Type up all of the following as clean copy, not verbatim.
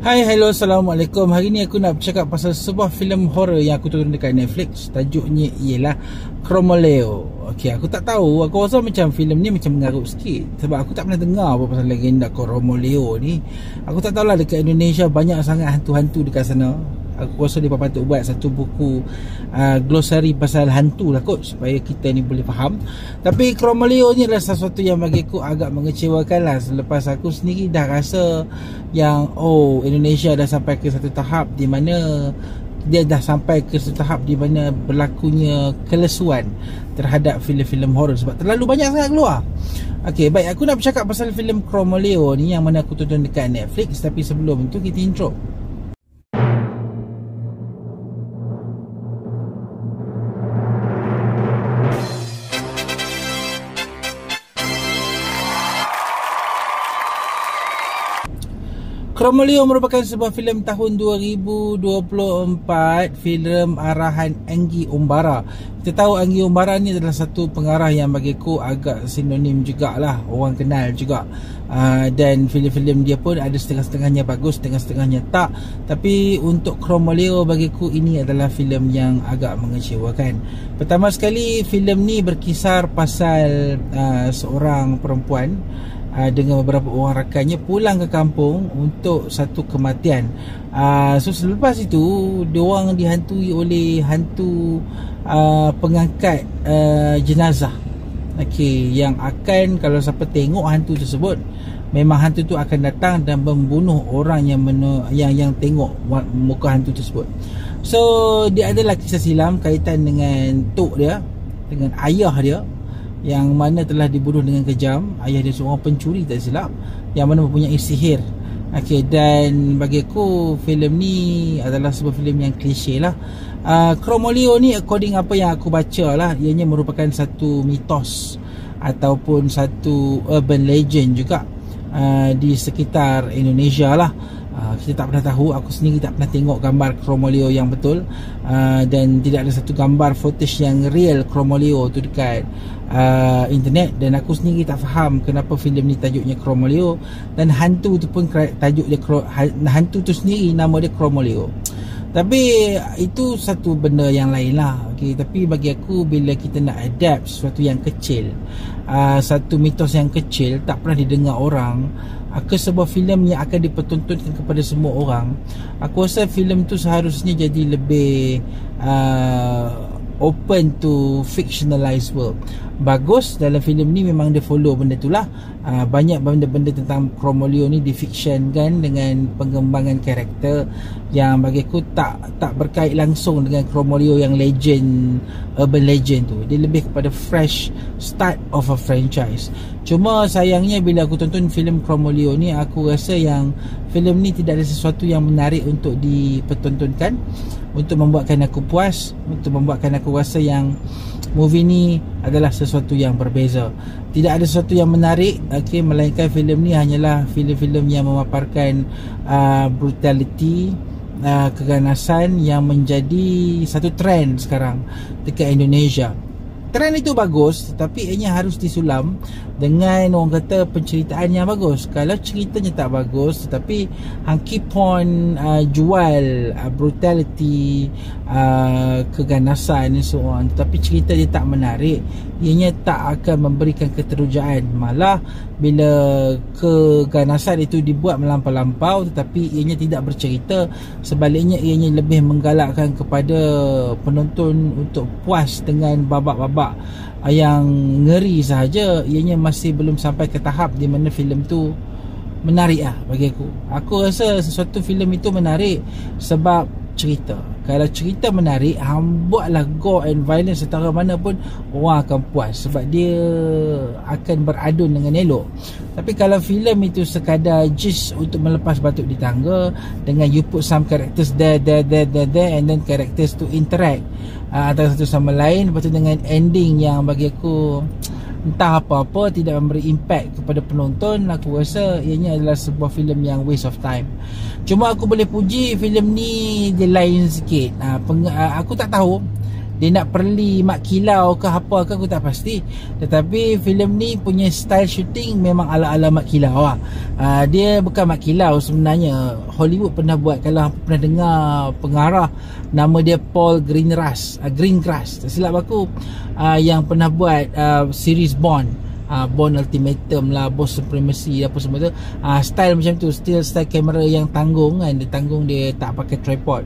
Hai, hello, Assalamualaikum. Hari ni aku nak bercakap pasal sebuah filem horror yang aku tonton dekat Netflix. Tajuknya ialah Chromoleo. Okey, aku tak tahu, aku rasa macam filem ni macam mengarut sikit sebab aku tak pernah dengar apa pasal legenda Chromoleo ni. Aku tak tahulah dekat Indonesia banyak sangat hantu-hantu dekat sana. Aku rasa dia patut buat satu buku glossary pasal hantu lah kot, supaya kita ni boleh faham. Tapi Chromoleo ni adalah sesuatu yang bagi aku agak mengecewakan lah. Selepas aku sendiri dah rasa yang Indonesia dah sampai ke satu tahap di mana dia dah sampai ke satu tahap di mana berlakunya kelesuan terhadap filem-filem horror sebab terlalu banyak sangat keluar. Okey, baik, aku nak bercakap pasal filem Chromoleo ni yang mana aku tonton dekat Netflix. Tapi sebelum itu kita intro. Chromoleo merupakan sebuah filem tahun 2024, filem arahan Anggi Umbara. Kita tahu Anggi Umbara ni adalah satu pengarah yang bagiku agak sinonim jugalah, orang kenal juga. Dan filem-filem dia pun ada setengah-setengahnya bagus, setengah-setengahnya tak. Tapi untuk Chromoleo bagiku ini adalah filem yang agak mengecewakan. Pertama sekali, filem ni berkisar pasal seorang perempuan dengan beberapa orang rakannya pulang ke kampung untuk satu kematian. So selepas itu diorang dihantui oleh hantu pengangkat jenazah. Okey, yang akan, kalau siapa tengok hantu tersebut, memang hantu tu akan datang dan membunuh orang yang tengok muka hantu tersebut. So dia adalah kisah silam kaitan dengan tok dia, dengan ayah dia, yang mana telah dibunuh dengan kejam. Ayah dia seorang pencuri tak silap, yang mana mempunyai sihir. Okey, dan bagi aku filem ni adalah sebuah filem yang klise lah. Chromoleo ni according apa yang aku baca lah, ianya merupakan satu mitos ataupun satu urban legend juga di sekitar Indonesia lah. Kita tak pernah tahu, aku sendiri tak pernah tengok gambar Chromoleo yang betul, dan tidak ada satu gambar footage yang real Chromoleo tu dekat internet. Dan aku sendiri tak faham kenapa filem ni tajuknya Chromoleo, dan hantu tu pun tajuk dia, hantu tu sendiri nama dia Chromoleo. Tapi itu satu benda yang lain lah. Okay, tapi bagi aku, bila kita nak adapt sesuatu yang kecil, satu mitos yang kecil tak pernah didengar orang, ke sebuah filem yang akan dipertontonkan kepada semua orang, aku rasa filem tu seharusnya jadi lebih open to fictionalized world. Bagus dalam filem ni memang dia follow benda tu lah. Banyak benda-benda tentang Chromoleo ni difictionkan dengan pengembangan karakter yang bagi aku tak berkait langsung dengan Chromoleo yang legend, urban legend tu. Dia lebih kepada fresh start of a franchise. Cuma sayangnya bila aku tonton filem Chromoleo ni, aku rasa yang filem ni tidak ada sesuatu yang menarik untuk dipertontonkan, untuk membuatkan aku puas, untuk membuatkan aku rasa yang movie ni adalah sesuatu yang berbeza. Tidak ada sesuatu yang menarik, melainkan filem ni hanyalah filem-filem yang memaparkan brutality, keganasan yang menjadi satu trend sekarang dekat Indonesia. Trend itu bagus, tapi ianya harus disulam dengan, orang kata, penceritaan yang bagus. Kalau ceritanya tak bagus tetapi hang keep on jual brutality, keganasan dan so on, tapi cerita dia tak menarik, ianya tak akan memberikan keterujaan. Malah bila keganasan itu dibuat melampau-lampau tetapi ianya tidak bercerita, sebaliknya ianya lebih menggalakkan kepada penonton untuk puas dengan babak-babak yang ngeri sahaja. Ianya masih belum sampai ke tahap di mana filem tu menarik lah bagi aku. Aku rasa sesuatu filem itu menarik sebab cerita. Kalau cerita menarik, buatlah gore and violence setara mana pun, orang akan puas sebab dia akan beradun dengan elok. Tapi kalau filem itu sekadar just untuk melepas batuk di tangga, dengan you put some characters there and then characters to interact antara satu sama lain, lepas tu dengan ending yang bagi aku entah apa-apa, tidak memberi impact kepada penonton, aku rasa ianya adalah sebuah filem yang waste of time. Cuma aku boleh puji filem ni dia lain sikit. Aku tak tahu dia nak perli mak kilau ke apa ke aku tak pasti. Tetapi filem ni punya style shooting memang ala-ala mak kilau lah. Dia bukan mak kilau sebenarnya. Hollywood pernah buat, kalau pernah dengar pengarah nama dia Paul Greengrass, tak silap aku, yang pernah buat series Bond, Bond Ultimatum lah, Bourne Supremacy apa semua tu. Style macam tu, still style kamera yang tanggung kan, dia tak pakai tripod.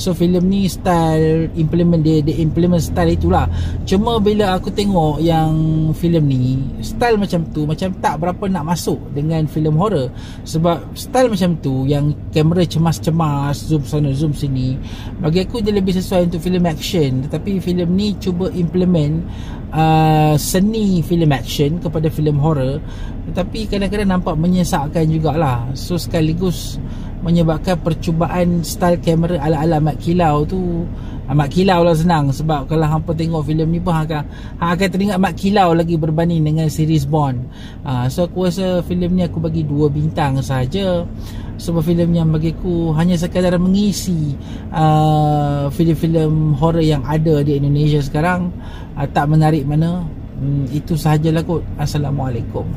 So filem ni style implement dia implement style itulah. Cuma bila aku tengok yang filem ni, style macam tu macam tak berapa nak masuk dengan filem horror. Sebab style macam tu yang kamera cemas-cemas, zoom sana zoom sini, bagi aku dia lebih sesuai untuk filem action. Tetapi filem ni cuba implement seni filem action kepada filem horror, tetapi kadang-kadang nampak menyesakkan jugalah. So sekaligus menyebabkan percubaan style kamera ala-ala mak kilau tu. Mak kilau lah senang, sebab kalau hampa tengok filem ni pun hang akan teringat mak kilau lagi berbanding dengan series Bond. So aku rasa filem ni aku bagi 2 bintang saja. Sebab filem yang bagi aku hanya sekadar mengisi filem-filem horror yang ada di Indonesia sekarang, tak menarik mana. Itu sahajalah kot. Assalamualaikum.